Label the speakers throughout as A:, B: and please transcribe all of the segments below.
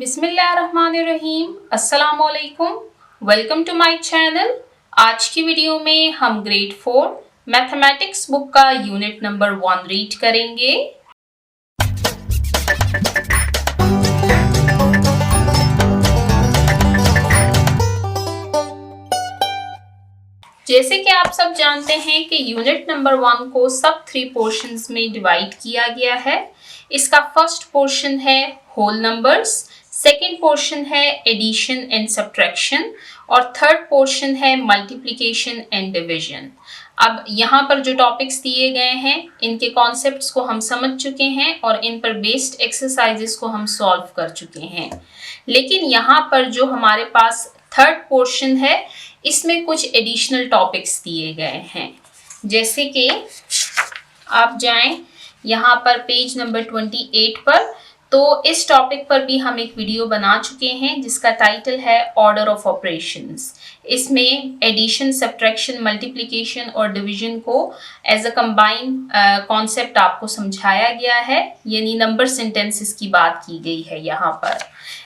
A: बिस्मिल्लाहिर्रहमानिर्रहीम, अस्सलाम वालेकुम। Welcome to my channel. आज की वीडियो में हम ग्रेड 4 मैथमेटिक्स बुक का यूनिट नंबर 1 रीड करेंगे। जैसे कि आप सब जानते हैं कि यूनिट नंबर 1 को सब 3 पोर्शंस में डिवाइड किया गया है। इसका फर्स्ट पोर्शन है होल नंबर्स, सेकेंड पोर्शन है एडिशन एंड सब्ट्रैक्शन और थर्ड पोर्शन है मल्टीप्लिकेशन एंड डिवीजन। अब यहाँ पर जो टॉपिक्स दिए गए हैं इनके कॉन्सेप्ट्स को हम समझ चुके हैं और इन पर बेस्ड एक्सरसाइजेस को हम सॉल्व कर चुके हैं। लेकिन यहाँ पर जो हमारे पास थर्ड पोर्शन है इसमें कुछ एडिशनल टॉपिक्स दिए गए हैं। जैसे कि आप जाएं यहाँ पर पेज नंबर 28 पर, तो इस टॉपिक पर भी हम एक वीडियो बना चुके हैं जिसका टाइटल है ऑर्डर ऑफ ऑपरेशंस। इसमें एडिशन, सब्ट्रैक्शन, मल्टीप्लिकेशन और डिवीजन को एज अ कंबाइंड कॉन्सेप्ट आपको समझाया गया है, यानी नंबर सेंटेंसेस की बात की गई है यहाँ पर।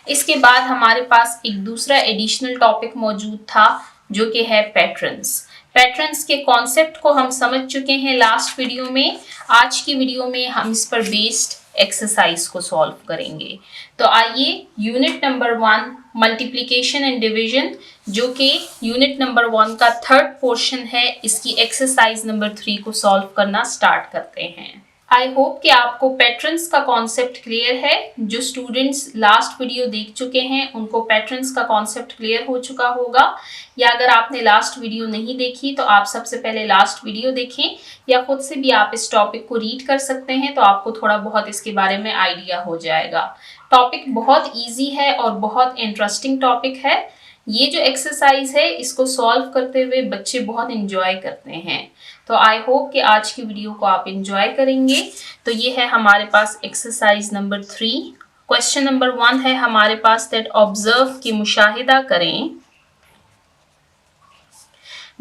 A: इसके बाद हमारे पास एक दूसरा एडिशनल टॉपिक मौजूद था जो कि है पैटर्न्स। पैटर्न्स के कॉन्सेप्ट को हम समझ चुके हैं लास्ट वीडियो में। आज की वीडियो में हम इस पर बेस्ड एक्सरसाइज को सॉल्व करेंगे। तो आइए unit number 1 multiplication and division, जो कि यूनिट नंबर 1 का थर्ड पोर्शन है, इसकी एक्सरसाइज नंबर 3 को सॉल्व करना स्टार्ट करते हैं। आई होप कि आपको पैटर्न्स का कॉन्सेप्ट क्लियर है। जो स्टूडेंट्स लास्ट वीडियो देख चुके हैं उनको पैटर्न्स का कॉन्सेप्ट क्लियर हो चुका होगा, या अगर आपने लास्ट वीडियो नहीं देखी तो आप सबसे पहले लास्ट वीडियो देखें, या खुद से भी आप इस टॉपिक को रीड कर सकते हैं तो आपको थोड़ा बहुत इसके बारे में आइडिया हो जाएगा। टॉपिक बहुत ईजी है और बहुत इंटरेस्टिंग टॉपिक है। ये जो एक्सरसाइज है इसको सॉल्व करते हुए बच्चे बहुत इंजॉय करते हैं। तो आई होप कि आज की वीडियो को आप इंजॉय करेंगे। तो ये है हमारे पास एक्सरसाइज नंबर 3। क्वेश्चन नंबर 1 है हमारे पास दैट ऑब्जर्व की मुशाहिदा करें।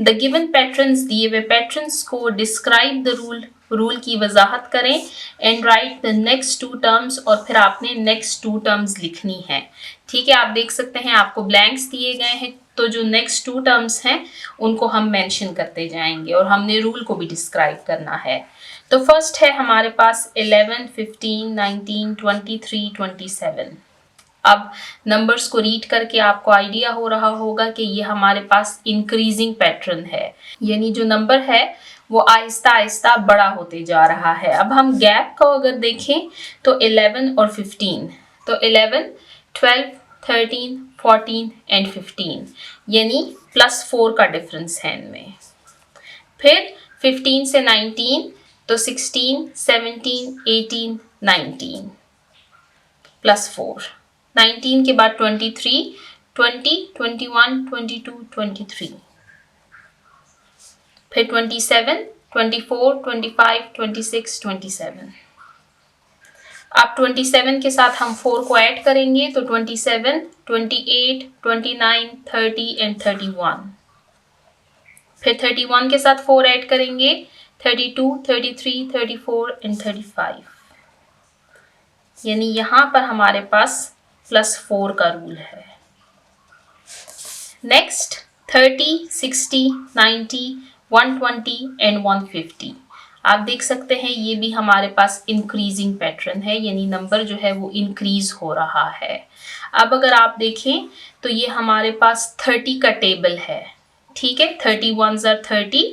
A: द गिवन पैटर्न्स, दिए हुए पैटर्न्स को डिस्क्राइब द रूल की वजाहत करें and right the next 2 terms, और फिर आपने नेक्स्ट 2 टर्म्स लिखनी है। ठीक है, आप देख सकते हैं आपको ब्लैंक्स दिए गए हैं, तो जो नेक्स्ट 2 टर्म्स हैं उनको हम मेंशन करते जाएंगे और हमने रूल को भी डिस्क्राइब करना है। तो फर्स्ट है हमारे पास 11, 15, 19, 23, 27। अब नंबर्स को रीड करके आपको आइडिया हो रहा होगा कि ये हमारे पास इंक्रीजिंग पैटर्न है, यानी जो नंबर है वो आहिस्ता आहिस्ता बड़ा होते जा रहा है। अब हम गैप को अगर देखें तो 11 और 15, तो 11, 12, 13, 14 एंड 15, यानी +4 का डिफरेंस है इनमें। फिर 15 से 19, तो 16, 17, 18, 19 +4। 19 के बाद 23, 20, 21, 22, 23। फिर 27, 24, 25, 26, 27। अब 27 के साथ हम 4 को ऐड करेंगे तो 27, 28, 29, 30 एंड 31। फिर 31 के साथ 4 ऐड करेंगे 32, 33, 34 एंड 35, यानी यहाँ पर हमारे पास +4 का रूल है। Next 30, 60, 90, 120 and 150। आप देख सकते हैं ये भी हमारे पास इंक्रीजिंग पैटर्न है, यानी नंबर जो है वो इंक्रीज हो रहा है। अब अगर आप देखें तो ये हमारे पास 30 का टेबल है। ठीक है, 30 1s are 30।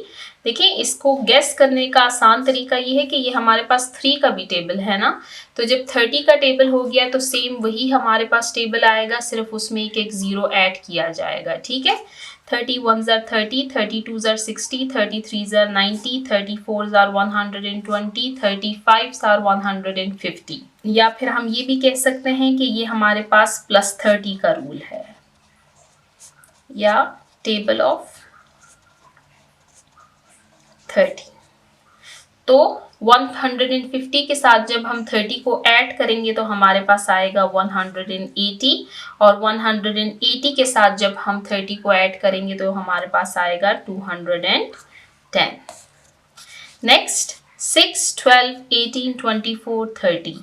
A: देखिए, इसको गेस करने का आसान तरीका ये है कि ये हमारे पास 3 का भी टेबल है ना, तो जब 30 का टेबल हो गया तो सेम वही हमारे पास टेबल आएगा, सिर्फ उसमें एक 0 ऐड किया जाएगा। ठीक है, 30 1s are 30, 32s are 60, 33s are 90, 34s are 120, 35s are 150। या फिर हम ये भी कह सकते हैं कि ये हमारे पास +30 का रूल है, या टेबल ऑफ 30। तो 150 के साथ जब हम 30 को ऐड करेंगे तो हमारे पास आएगा 180, और 180 के साथ जब हम 30 को ऐड करेंगे तो हमारे पास आएगा 210। Next 6, 12, 18, 24, 30।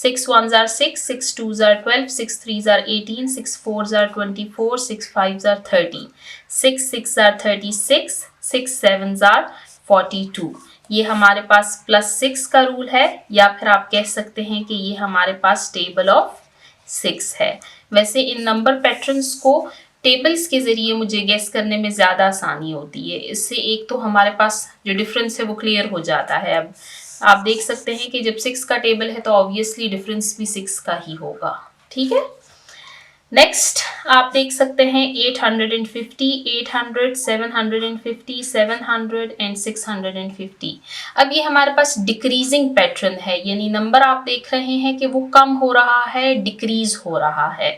A: 6 1s are 6, 6 2s are 12, 6 3s are 18, 6 4s are 24, 6 5s are 30, 6 6 are 36, 6 7s are 42। ये हमारे पास +6 का रूल है, या फिर आप कह सकते हैं कि ये हमारे पास टेबल ऑफ 6 है। वैसे इन नंबर पैटर्न्स को टेबल्स के ज़रिए मुझे गेस करने में ज़्यादा आसानी होती है। इससे एक तो हमारे पास जो डिफरेंस है वो क्लियर हो जाता है। अब आप देख सकते हैं कि जब 6 का टेबल है तो ऑब्वियसली डिफरेंस भी 6 का ही होगा। ठीक है, नेक्स्ट आप देख सकते हैं 850, 800, 750, 700 एंड 650। अब ये हमारे पास डिक्रीजिंग पैटर्न है, यानी नंबर आप देख रहे हैं कि वो कम हो रहा है, डिक्रीज हो रहा है।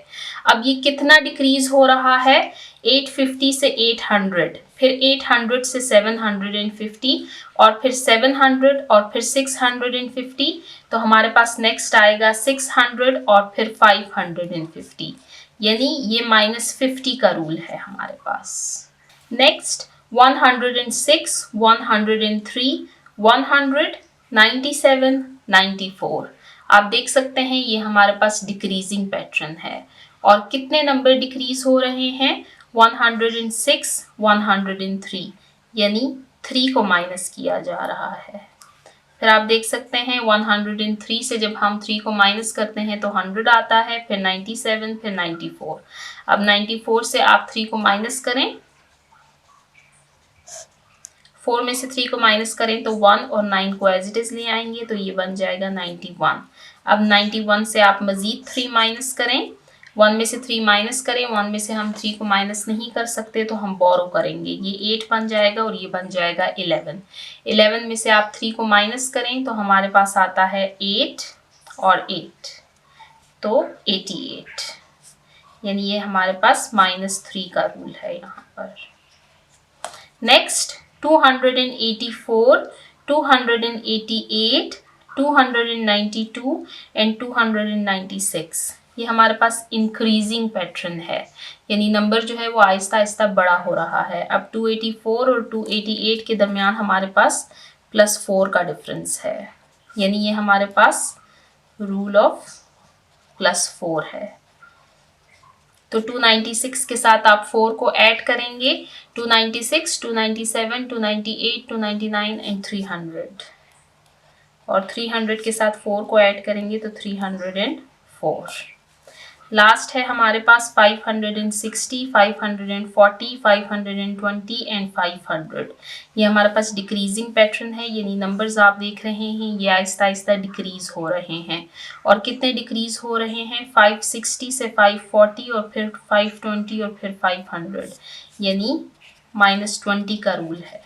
A: अब ये कितना डिक्रीज हो रहा है? 850 से 800, फिर 800 से 750 और फिर 700 और फिर 650। तो हमारे पास नेक्स्ट आएगा 600 और फिर 550, यानी ये -50 का रूल है हमारे पास। नेक्स्ट 106, 103, 100, 97, 94। आप देख सकते हैं ये हमारे पास डिक्रीजिंग पैटर्न है। और कितने नंबर डिक्रीज हो रहे हैं? 106, 103, यानी 3 को माइनस किया जा रहा है। फिर आप देख सकते हैं 103 से जब हम 3 को माइनस करते हैं तो 100 आता है, फिर 97, फिर 94। अब 94 से आप 3 को माइनस करें, 4 में से 3 को माइनस करें तो 1 और 9 को एज इट इज ले आएंगे तो ये बन जाएगा 91। अब 91 से आप मजीद 3 माइनस करें, 1 में से 3 माइनस करें, 1 में से हम 3 को माइनस नहीं कर सकते तो हम बोरो करेंगे, ये 8 बन जाएगा और ये बन जाएगा 11। 11 में से आप 3 को माइनस करें तो हमारे पास आता है 8 और 8, तो 88, यानी ये हमारे पास -3 का रूल है यहाँ पर। Next 284, 288, 292 and 296। ये हमारे पास इंक्रीजिंग पैटर्न है, यानी नंबर जो है वो आहिस्ता आहिस्ता बड़ा हो रहा है। अब 284 और 288 के दरमियान हमारे पास +4 का डिफरेंस है, यानी ये हमारे पास रूल ऑफ +4 है। तो 296 के साथ आप 4 को ऐड करेंगे, 296, 297, 298, 299 एंड 300, और 300 के साथ 4 को ऐड करेंगे तो 304। लास्ट है हमारे पास 560, 540, 520 एंड 500। ये हमारे पास डिक्रीजिंग पैटर्न है, यानी नंबर्स आप देख रहे हैं ये आहिस्ता आहिस्ता डिक्रीज हो रहे हैं। और कितने डिक्रीज हो रहे हैं? 560 से 540 और फिर 520 और फिर 500, यानी -20 का रूल है।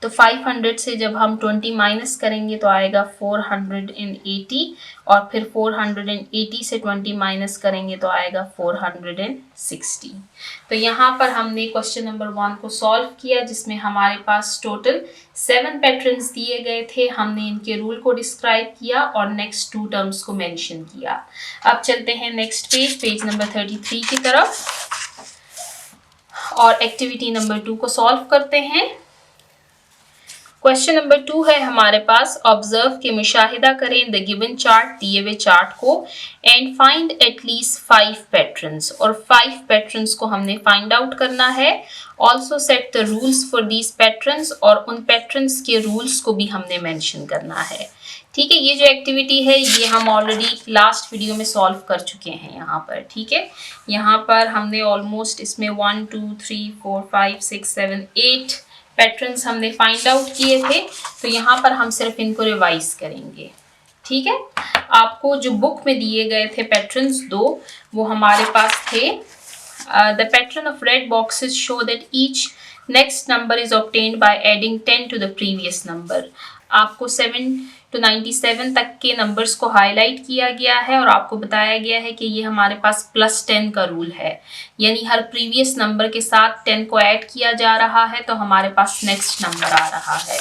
A: तो 500 से जब हम 20 माइनस करेंगे तो आएगा 480, और फिर 480 से 20 माइनस करेंगे तो आएगा 460। तो यहाँ पर हमने क्वेश्चन नंबर 1 को सॉल्व किया, जिसमें हमारे पास टोटल 7 पैटर्न्स दिए गए थे। हमने इनके रूल को डिस्क्राइब किया और नेक्स्ट 2 टर्म्स को मेंशन किया। अब चलते हैं नेक्स्ट पेज नंबर 33 की तरफ और एक्टिविटी नंबर 2 को सॉल्व करते हैं। क्वेश्चन नंबर 2 है हमारे पास, ऑब्जर्व के मुशाहिदा करें द गिवन चार्ट, दिए हुए चार्ट को, एंड फाइंड एटलीस्ट 5 पैटर्न्स, और 5 पैटर्न्स को हमने फाइंड आउट करना है। Also set the rules for these patterns, और उन पैटर्न्स के रूल्स को भी हमने मेंशन करना है। ठीक है, ये जो एक्टिविटी है ये हम ऑलरेडी लास्ट वीडियो में सॉल्व कर चुके हैं यहाँ पर। ठीक है, यहाँ पर हमने ऑलमोस्ट इसमें 1 2 3 4 5 6 7 8 पैटर्न्स हमने फाइंड आउट किए थे, तो यहाँ पर हम सिर्फ इनको रिवाइज करेंगे। ठीक है, आपको जो बुक में दिए गए थे पैटर्न्स 2, वो हमारे पास थे the pattern of red boxes show that each next number is obtained by adding 10 to the previous number. आपको 7 to 97 तक के नंबर्स को हाईलाइट किया गया है और आपको बताया गया है कि ये हमारे पास +10 का रूल है, यानी हर प्रीवियस नंबर के साथ 10 को ऐड किया जा रहा है तो हमारे पास नेक्स्ट नंबर आ रहा है।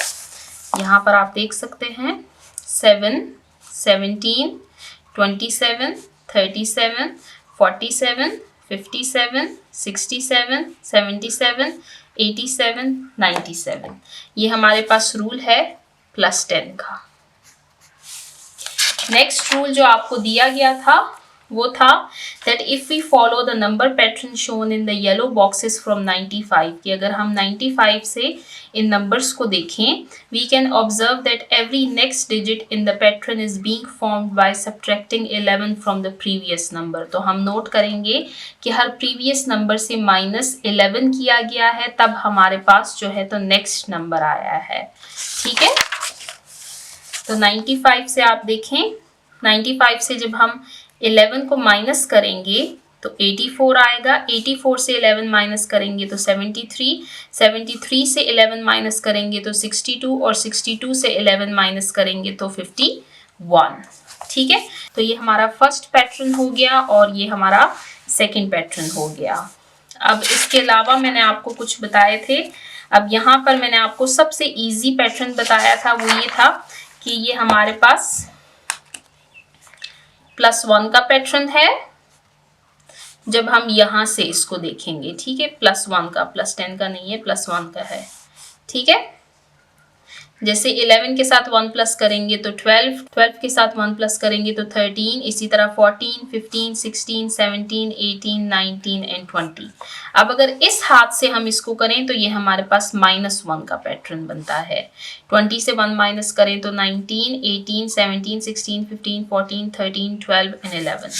A: यहाँ पर आप देख सकते हैं 7, 17, 27, 37, 47, 57, 67, 77, 87, 97। ये हमारे पास रूल है +10 का। नेक्स्ट रूल जो आपको दिया गया था वो था that if we follow the number pattern shown in the yellow boxes from 95, कि अगर हम 95 से इन numbers को देखें, we can observe that every next digit in the pattern is being formed by subtracting 11 from the previous number. तो हम note करेंगे कि हर previous number से -11 किया गया है, तब हमारे पास जो है तो next number आया है। ठीक है, तो 95 से आप देखें, 95 से जब हम 11 को माइनस करेंगे तो 84 आएगा, 84 से 11 माइनस करेंगे तो 73, 73 से 11 माइनस करेंगे तो 62 और 62 से 11 माइनस करेंगे तो 51। ठीक है, तो ये हमारा फर्स्ट पैटर्न हो गया और ये हमारा सेकंड पैटर्न हो गया। अब इसके अलावा मैंने आपको कुछ बताए थे। अब यहाँ पर मैंने आपको सबसे इजी पैटर्न बताया था, वो ये था कि ये हमारे पास +1 का पैटर्न है जब हम यहां से इसको देखेंगे। ठीक है, +1 का, +10 का नहीं है, +1 का है। ठीक है, जैसे 11 के साथ 1 प्लस करेंगे तो 12, 12 के साथ 1 प्लस करेंगे तो 13, इसी तरह 14, 15, 16, 17, 18, 19 एंड 20। अब अगर इस हाथ से हम इसको करें तो ये हमारे पास -1 का पैटर्न बनता है। 20 से 1 माइनस करें तो 19, 18, 17, 16, 15, 14, 13, 12 एंड 11।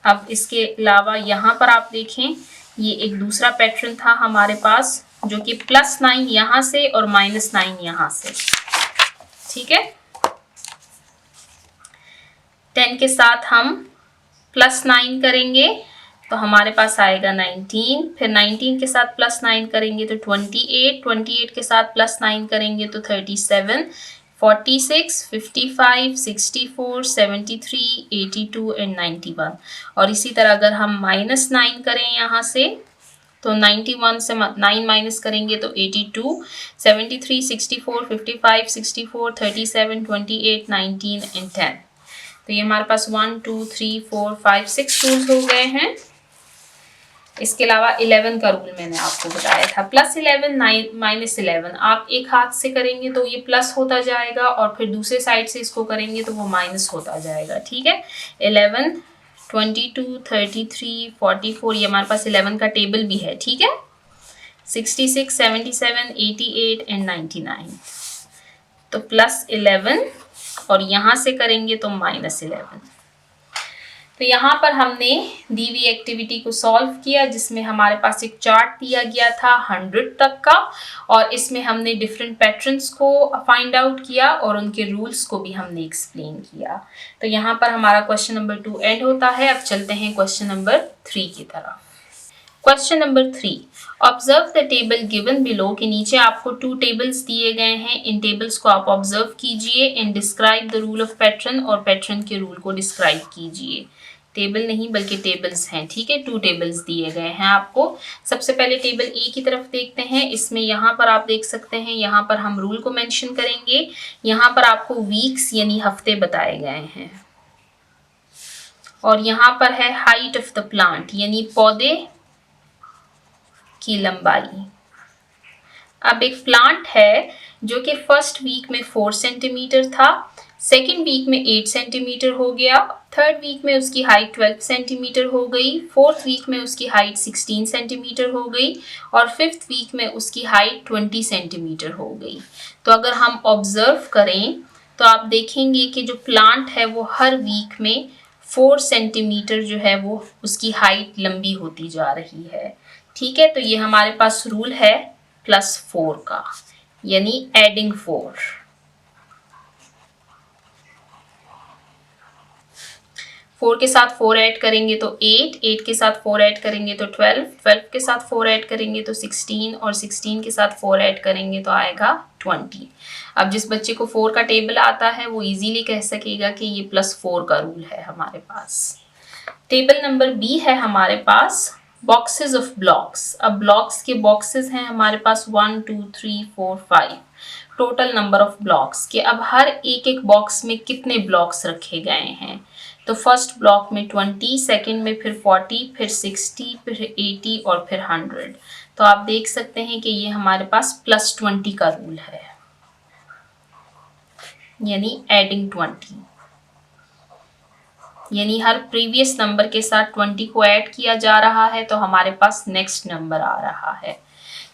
A: अब इसके अलावा यहाँ पर आप देखें, ये एक दूसरा पैटर्न था हमारे पास जो कि +9 यहाँ से और -9 यहाँ से। ठीक है, 10 के साथ हम +9 करेंगे तो हमारे पास आएगा 19, फिर 19 के साथ +9 करेंगे तो 28, 28 के साथ +9 करेंगे तो 37, 46, 55, 64, 73, 82 एंड 91। और इसी तरह अगर हम -9 करें यहाँ से तो 91 से 9 माइनस करेंगे तो 82, 73, 64, 55, 64, 37, 28, 19 एंड 10। तो ये हमारे पास 1, 2, 3, 4, 5, 6 रूल्स हो गए हैं। इसके अलावा 11 का रूल मैंने आपको बताया था, +11, -11। आप एक हाथ से करेंगे तो ये प्लस होता जाएगा और फिर दूसरे साइड से इसको करेंगे तो वो माइनस होता जाएगा। ठीक है, 11, 22, 33, 44, ये हमारे पास 11 का टेबल भी है। ठीक है, 66, 77, 88 एंड 99। तो +11 और यहाँ से करेंगे तो -11। तो यहाँ पर हमने दी हुई एक्टिविटी को सॉल्व किया जिसमें हमारे पास एक चार्ट दिया गया था 100 तक का, और इसमें हमने डिफरेंट पैटर्न्स को फाइंड आउट किया और उनके रूल्स को भी हमने एक्सप्लेन किया। तो यहाँ पर हमारा क्वेश्चन नंबर 2 एंड होता है। अब चलते हैं क्वेश्चन नंबर 3 की तरफ। Question number 3, observe the table given below. के नीचे आपको 2 टेबल्स दिए गए हैं। इन टेबल्स को आप ऑब्जर्व कीजिए and describe the rule of pattern, और पैटर्न के रूल को डिस्क्राइब कीजिए। टेबल नहीं बल्कि टेबल्स हैं। ठीक है, 2 टेबल्स दिए गए हैं आपको। सबसे पहले टेबल ए की तरफ देखते हैं। इसमें यहाँ पर आप देख सकते हैं, यहाँ पर हम रूल को मेंशन करेंगे। यहाँ पर आपको वीक्स यानी हफ्ते बताए गए हैं, और यहाँ पर है हाइट ऑफ द प्लांट यानी पौधे की लंबाई। अब एक प्लांट है जो कि फर्स्ट वीक में 4 सेंटीमीटर था, सेकेंड वीक में 8 सेंटीमीटर हो गया, थर्ड वीक में उसकी हाइट 12 सेंटीमीटर हो गई, फोर्थ वीक में उसकी हाइट 16 सेंटीमीटर हो गई, और फिफ्थ वीक में उसकी हाइट 20 सेंटीमीटर हो गई। तो अगर हम ऑब्जर्व करें तो आप देखेंगे कि जो प्लांट है वो हर वीक में 4 सेंटीमीटर जो है वो उसकी हाइट लंबी होती जा रही है। ठीक है, तो ये हमारे पास रूल है +4 का, यानी एडिंग 4। 4 के साथ 4 ऐड करेंगे तो 8, 8 के साथ 4 ऐड करेंगे तो 12, 12 के साथ 4 ऐड करेंगे तो 16, और 16 के साथ 4 ऐड करेंगे तो आएगा 20। अब जिस बच्चे को 4 का टेबल आता है वो इजीली कह सकेगा कि ये +4 का रूल है हमारे पास। टेबल नंबर बी है हमारे पास बॉक्सेस ऑफ ब्लॉक्स। अब ब्लॉक्स के बॉक्सेस हैं हमारे पास 1, 2, 3, 4, 5, टोटल नंबर ऑफ ब्लॉक्स के। अब हर एक एक बॉक्स में कितने ब्लॉक्स रखे गए हैं, तो फर्स्ट ब्लॉक में 20, सेकंड में फिर 40, फिर 60, फिर 80 और फिर 100। तो आप देख सकते हैं कि ये हमारे पास +20 का रूल है। यानी एडिंग 20, यानी हर प्रीवियस नंबर के साथ 20 को ऐड किया जा रहा है तो हमारे पास नेक्स्ट नंबर आ रहा है।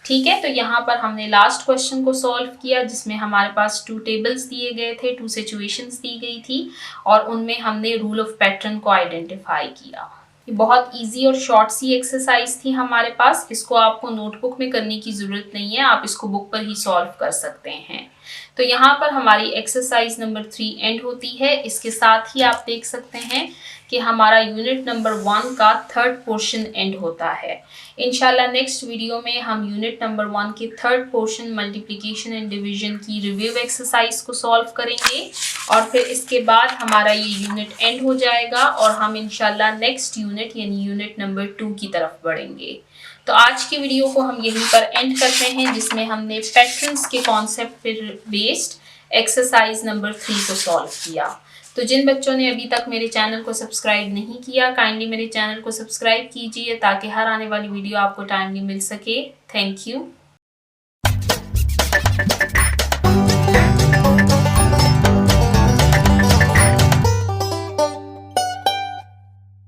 A: ठीक है, तो यहाँ पर हमने लास्ट क्वेश्चन को सॉल्व किया जिसमें हमारे पास 2 टेबल्स दिए गए थे, 2 सिचुएशंस दी गई थी और उनमें हमने रूल ऑफ पैटर्न को आइडेंटिफाई किया। ये बहुत इजी और शॉर्ट सी एक्सरसाइज थी हमारे पास, इसको आपको नोटबुक में करने की ज़रूरत नहीं है, आप इसको बुक पर ही सॉल्व कर सकते हैं। तो यहाँ पर हमारी एक्सरसाइज नंबर 3 एंड होती है। इसके साथ ही आप देख सकते हैं कि हमारा यूनिट नंबर 1 का थर्ड पोर्शन एंड होता है। इंशाल्लाह नेक्स्ट वीडियो में हम यूनिट नंबर 1 के third portion multiplication and division की रिव्यू एक्सरसाइज को सॉल्व करेंगे और फिर इसके बाद हमारा ये यूनिट एंड हो जाएगा और हम इंशाल्लाह नेक्स्ट यूनिट यानी यूनिट नंबर 2 की तरफ बढ़ेंगे। तो आज की वीडियो को हम यहीं पर एंड करते हैं जिसमें हमने पैटर्न्स के कॉन्सेप्ट पर बेस्ड एक्सरसाइज नंबर 3 को सॉल्व किया। तो जिन बच्चों ने अभी तक मेरे चैनल को सब्सक्राइब नहीं किया, काइंडली मेरे चैनल को सब्सक्राइब कीजिए ताकि हर आने वाली वीडियो आपको टाइमली मिल सके। Thank you.